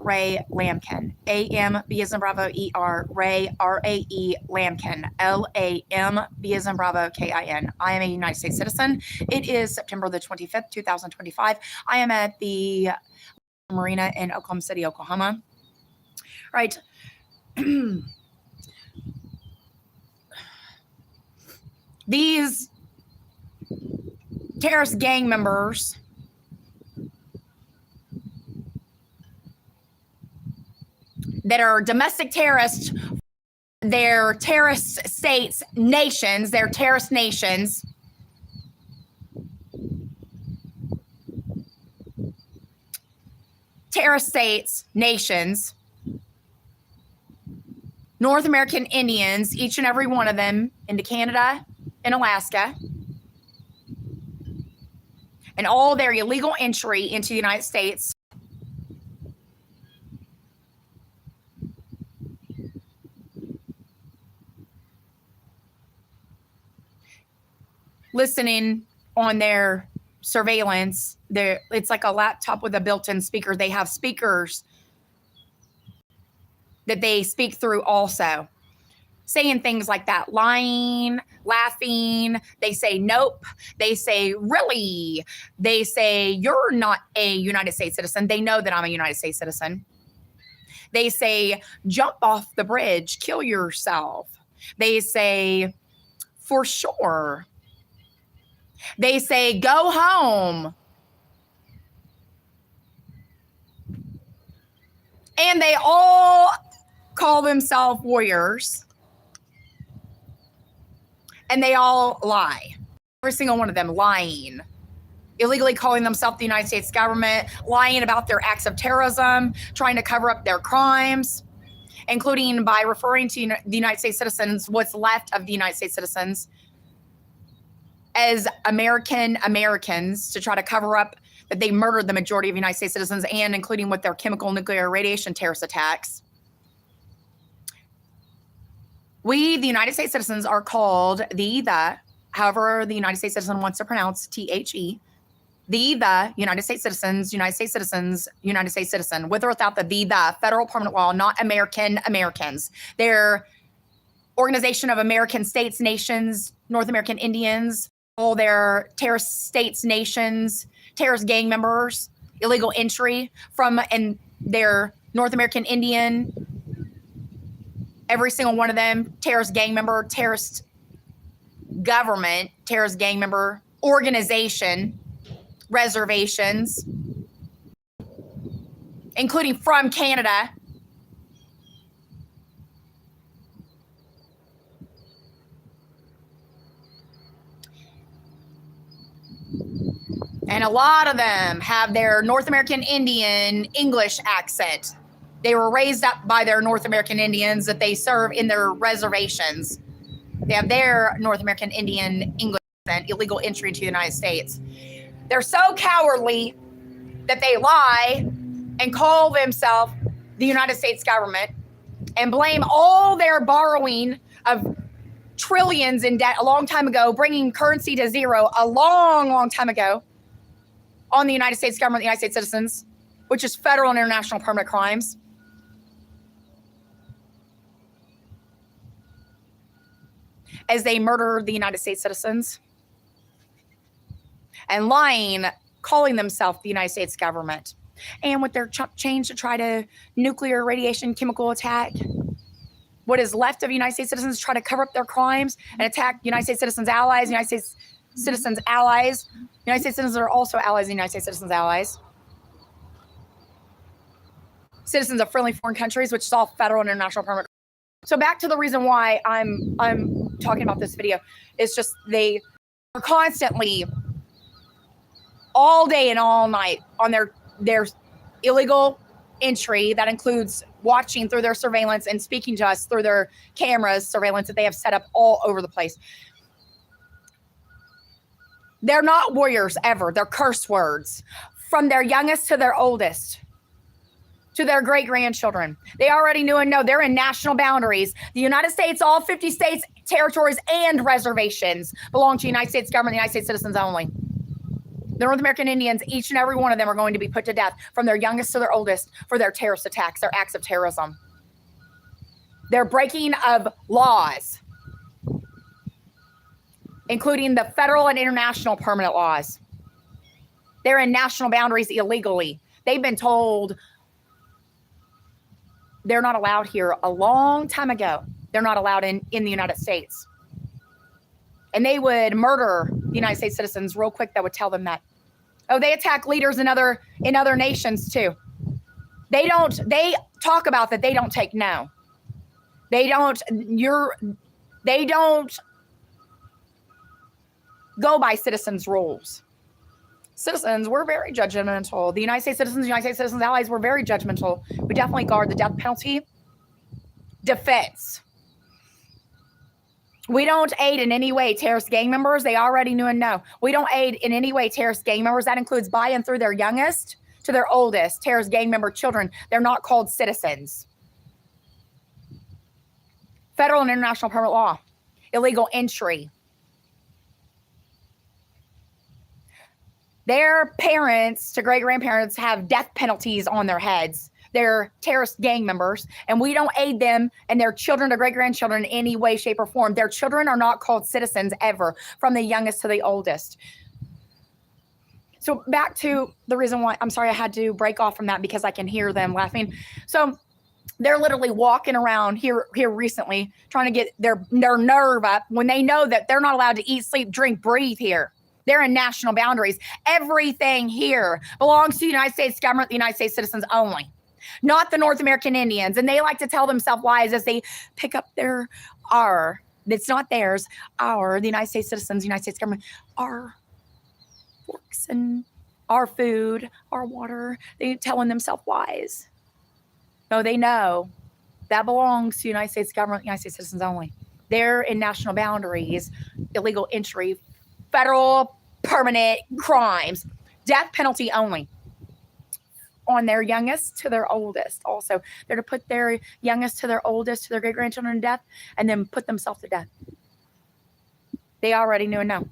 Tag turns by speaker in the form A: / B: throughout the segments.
A: Rae Lambkin. A-M-B as in Bravo, E-R, Rae, R-A-E, Lambkin, L-A-M-B as in Bravo, K-I-N. I am a United States citizen. It is September the 25th, 2025. I am at the Marina in Oklahoma City, Oklahoma. Right. These terrorist gang members that are domestic terrorists, they're terrorist states, nations, they're terrorist nations. Terrorist states, nations, North American Indians, each and every one of them, into Canada and Alaska, and all their illegal entry into the United States. Listening on their surveillance, it's like a laptop with a built-in speaker. They have speakers that they speak through also, saying things like that, lying, laughing. They say, nope. They say, really? They say, you're not a United States citizen. They know that I'm a United States citizen. They say, jump off the bridge, kill yourself. They say, for sure. They say, go home. And they all call themselves warriors. And they all lie. Every single one of them lying. Illegally calling themselves the United States government, lying about their acts of terrorism, trying to cover up their crimes, including by referring to the United States citizens, what's left of the United States citizens, as Americans to try to cover up that they murdered the majority of United States citizens, and including with their chemical, nuclear, radiation terrorist attacks. We, the United States citizens, are called however the United States citizen wants to pronounce, T-H-E, the United States citizens, United States citizens, United States citizen, with or without the federal permanent law, not Americans. They're Organization of American States, Nations, North American Indians, all their terrorist states, nations, terrorist gang members, illegal entry from, and their North American Indian, every single one of them, terrorist gang member, terrorist government, terrorist gang member, organization, reservations, including from Canada. And a lot of them have their North American Indian English accent. They were raised up by their North American Indians that they serve in their reservations. They have their North American Indian English accent, illegal entry to the United States. They're so cowardly that they lie and call themselves the United States government and blame all their borrowing of trillions in debt a long time ago, bringing currency to zero a long, long time ago, on the United States government, the United States citizens, which is federal and international permanent crimes. As they murder the United States citizens and lying, calling themselves the United States government. And with their chump change to try to nuclear, radiation, chemical attack what is left of United States citizens, try to cover up their crimes and attack United States citizens' allies, United States citizens' allies. United States citizens are also allies of United States citizens' allies. Citizens of friendly foreign countries, which is all federal and international permit. So back to the reason why I'm talking about this video. It's just they are constantly, all day and all night, on their illegal entry. That includes watching through their surveillance and speaking to us through their cameras, surveillance that they have set up all over the place. They're not warriors ever. They're curse words from their youngest to their oldest, to their great-grandchildren. They already knew and know they're in national boundaries. The United States, all 50 states, territories, and reservations belong to the United States government, the United States citizens only. The North American Indians, each and every one of them are going to be put to death from their youngest to their oldest for their terrorist attacks, their acts of terrorism. Their breaking of laws, including the federal and international permanent laws. They're in national boundaries illegally. They've been told they're not allowed here a long time ago. They're not allowed in the United States. And they would murder the United States citizens real quick that would tell them that. Oh, they attack leaders in other nations too. They talk about that. They don't take no. They don't go by citizens' rules. Citizens, we're very judgmental. The United States citizens, United States citizens, allies, we're very judgmental. We definitely guard the death penalty. Defense. We don't aid in any way terrorist gang members. They already knew and know. We don't aid in any way terrorist gang members. That includes by and through their youngest to their oldest terrorist gang member children. They're not called citizens. Federal and international permit law. Illegal entry. Their parents to great-grandparents have death penalties on their heads. They're terrorist gang members, and we don't aid them and their children to great-grandchildren in any way, shape, or form. Their children are not called citizens ever, from the youngest to the oldest. So back to the reason why, I'm sorry I had to break off from that because I can hear them laughing. So they're literally walking around here recently trying to get their nerve up when they know that they're not allowed to eat, sleep, drink, breathe here. They're in national boundaries. Everything here belongs to the United States government, the United States citizens only, not the North American Indians. And they like to tell themselves lies as they pick up their our. It's not theirs. Our, the United States citizens, the United States government, our forks and our food, our water. They're telling themselves lies. No, they know that belongs to the United States government, the United States citizens only. They're in national boundaries, illegal entry, federal permanent crimes, death penalty only on their youngest to their oldest. Also, they're to put their youngest to their oldest to their great grandchildren to death and then put themselves to death. They already knew and know.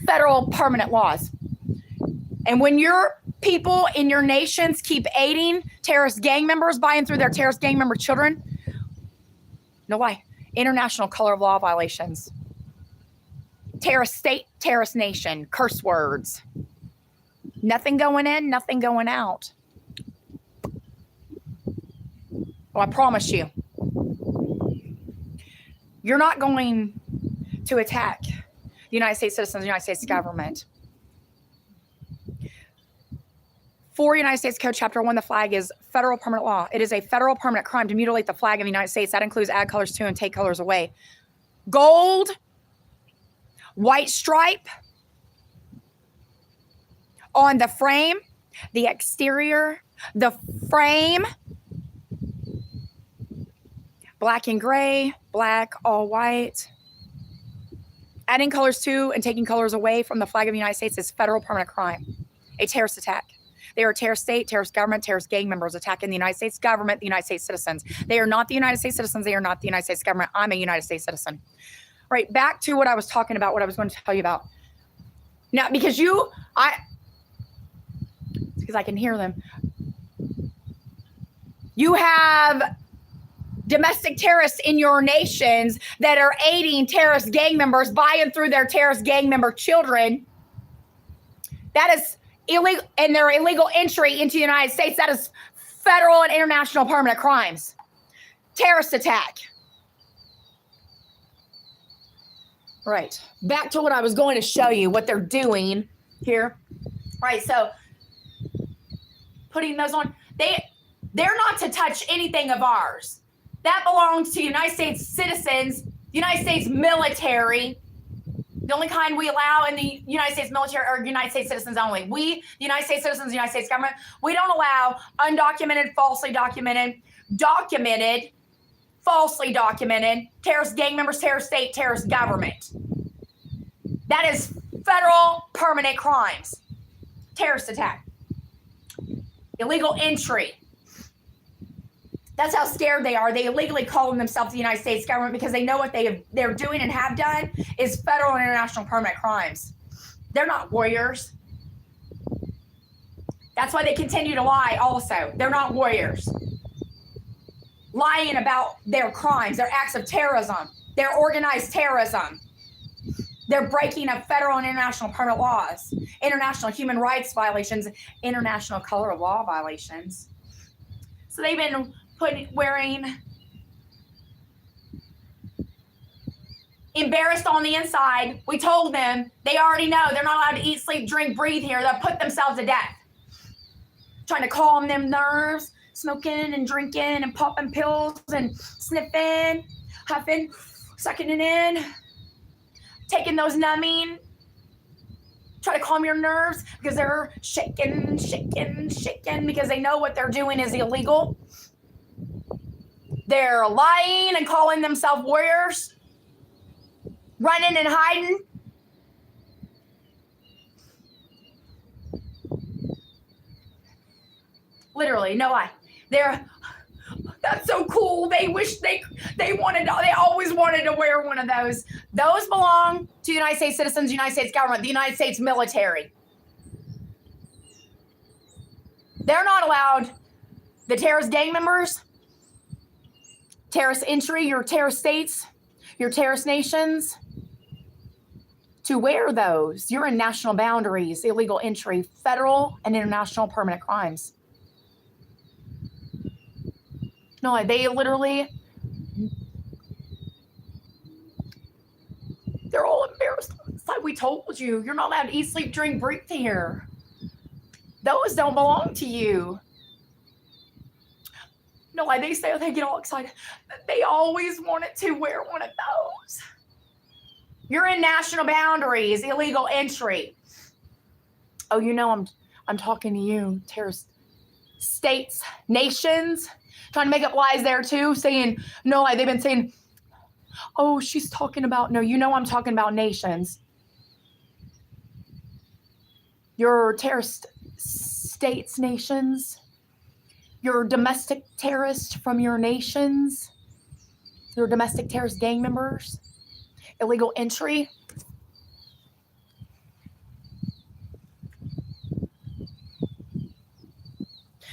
A: Federal permanent laws. And when your people in your nations keep aiding terrorist gang members by and through their terrorist gang member children, no lie, international color of law violations. Terrorist state, terrorist nation, curse words. Nothing going in, nothing going out. Well, I promise you, you're not going to attack the United States citizens, the United States government. For United States Code Chapter 1, the flag is federal permanent law. It is a federal permanent crime to mutilate the flag of the United States. That includes add colors to and take colors away. Gold, white stripe on the frame, the exterior, the frame, black and gray, black, all white. Adding colors to and taking colors away from the flag of the United States is federal permanent crime, a terrorist attack. They are a terrorist state, terrorist government, terrorist gang members attacking the United States government, the United States citizens. They are not the United States citizens. They are not the United States government. I'm a United States citizen. Right, back to what I was talking about, what I was going to tell you about. Now, because I can hear them. You have domestic terrorists in your nations that are aiding terrorist gang members by and through their terrorist gang member children. That is illegal, and their illegal entry into the United States. That is federal and international permanent crimes. Terrorist attack. Right. Back to what I was going to show you, what they're doing here. Right. So putting those on, they're not to touch anything of ours. That belongs to United States citizens, United States military. The only kind we allow in the United States military are United States citizens only. We, the United States citizens, the United States government, we don't allow undocumented, falsely documented, documented, falsely documented, terrorist gang members, terrorist state, terrorist government. That is federal permanent crimes. Terrorist attack. Illegal entry. That's how scared they are. They illegally call themselves the United States government because they know what they're doing and have done is federal and international permanent crimes. They're not warriors. That's why they continue to lie also. They're not warriors. Lying about their crimes, their acts of terrorism, their organized terrorism. They're breaking of federal and international permit laws, international human rights violations, international color of law violations. So they've been wearing embarrassed on the inside. We told them, they already know they're not allowed to eat, sleep, drink, breathe here. They'll put themselves to death. Trying to calm them nerves, smoking and drinking and popping pills and sniffing, huffing, sucking it in, taking those numbing. Try to calm your nerves because they're shaking because they know what they're doing is illegal. They're lying and calling themselves warriors, running and hiding. Literally, no lie. That's so cool. They wish they always wanted to wear one of those. Those belong to United States citizens, United States government, the United States military. They're not allowed, the terrorist gang members, terrorist entry, your terrorist states, your terrorist nations, to wear those. You're in national boundaries, illegal entry, federal and international permanent crimes. No, they literally, they're all embarrassed. It's like we told you, you're not allowed to eat, sleep, drink, breathe here. Those don't belong to you. No, like they say, they get all excited. They always wanted to wear one of those. You're in national boundaries, illegal entry. Oh, you know, I'm talking to you, terrorist states, nations. Trying to make up lies there too, saying, no, like they've been saying, oh, she's talking about, no, you know I'm talking about nations. Your terrorist states, nations, your domestic terrorists from your nations, your domestic terrorist gang members, illegal entry.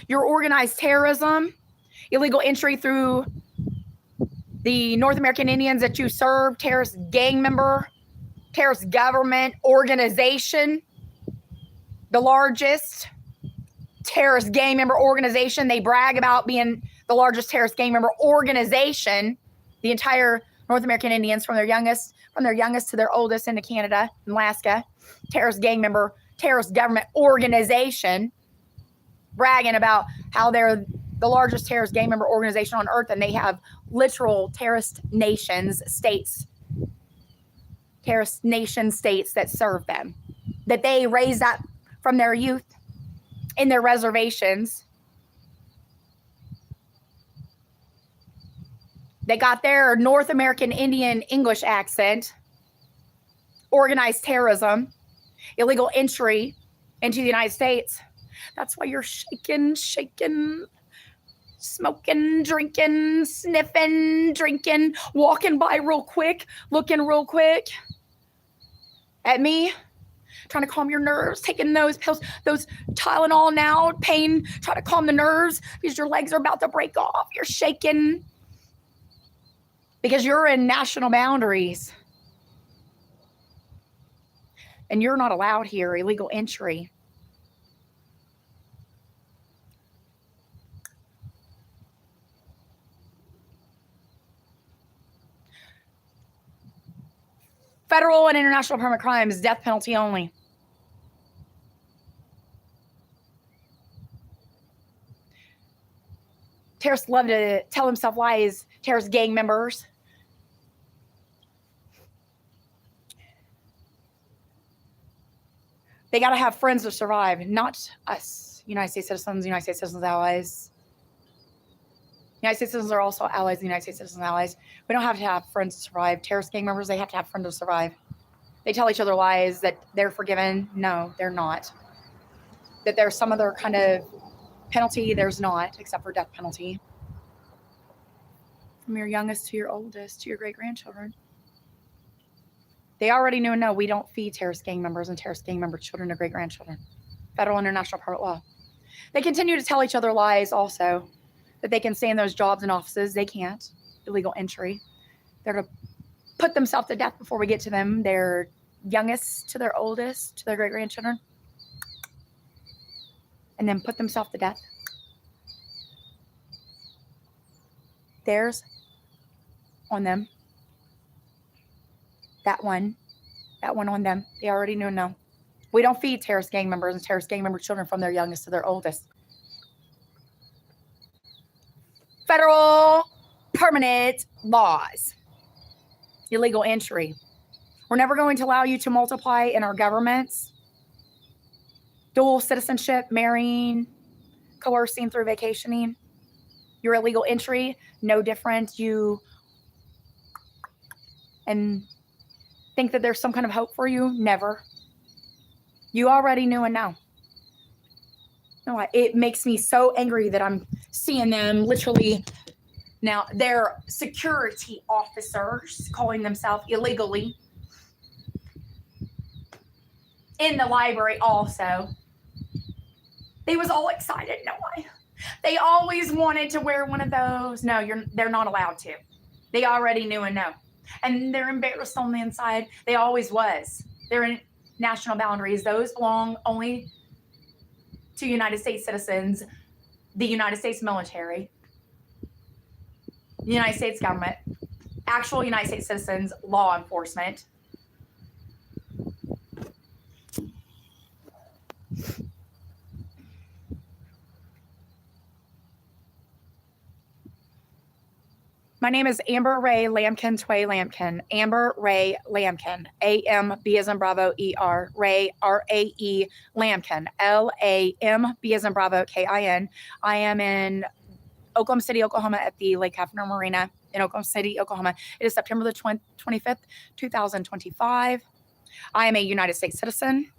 A: Your organized terrorism, illegal entry through the North American Indians that you serve, terrorist gang member, terrorist government organization, the largest terrorist gang member organization. They brag about being the largest terrorist gang member organization, the entire North American Indians from their youngest to their oldest into Canada and Alaska, terrorist gang member, terrorist government organization, bragging about how they're the largest terrorist gang member organization on earth, and they have literal terrorist nations, states, terrorist nation states that serve them, that they raised up from their youth in their reservations. They got their North American Indian English accent, organized terrorism, illegal entry into the United States. That's why you're shaking, smoking, drinking, sniffing, drinking, walking by real quick, looking real quick at me, trying to calm your nerves, taking those pills, those Tylenol now, pain, trying to calm the nerves because your legs are about to break off. You're shaking because you're in national boundaries and you're not allowed here, illegal entry. Federal and international permanent crimes, death penalty only. Terrorists love to tell themselves lies, terrorist gang members. They got to have friends to survive, not us, United States citizens, United States citizens, allies. United States citizens are also allies of the United States citizens and allies. We don't have to have friends to survive. Terrorist gang members, they have to have friends to survive. They tell each other lies that they're forgiven. No, they're not. That there's some other kind of penalty. There's not, except for death penalty. From your youngest to your oldest to your great-grandchildren. They already knew and know we don't feed terrorist gang members and terrorist gang member children or great-grandchildren. Federal and international private law. They continue to tell each other lies also, that they can stay in those jobs and offices. They can't. Illegal entry. They're to put themselves to death before we get to them. Their youngest to their oldest, to their great-grandchildren. And then put themselves to death. Theirs on them. That one on them. They already knew and know. We don't feed terrorist gang members and terrorist gang member children from their youngest to their oldest. Federal permanent laws. Illegal entry. We're never going to allow you to multiply in our governments. Dual citizenship, marrying, coercing through vacationing. Your illegal entry, no different. You and think that there's some kind of hope for you? Never. You already knew and know. No, it makes me so angry that I'm seeing them literally now. They're security officers calling themselves illegally in the library also. They was all excited. No, they always wanted to wear one of those. No, they're not allowed to. They already knew and know. And they're embarrassed on the inside. They always was. They're in national boundaries. Those belong only to United States citizens, the United States military, the United States government, actual United States citizens, law enforcement. My name is Amber Rae Lambkin, Tway Lambkin. Amber Rae Lambkin. A-M-B as in Bravo, E-R. Rae, R-A-E, Lambkin. L-A-M-B as in Bravo, K-I-N. I am in Oklahoma City, Oklahoma at the Lake Hefner Marina in Oklahoma City, Oklahoma. It is September the 25th, 2025. I am a United States citizen.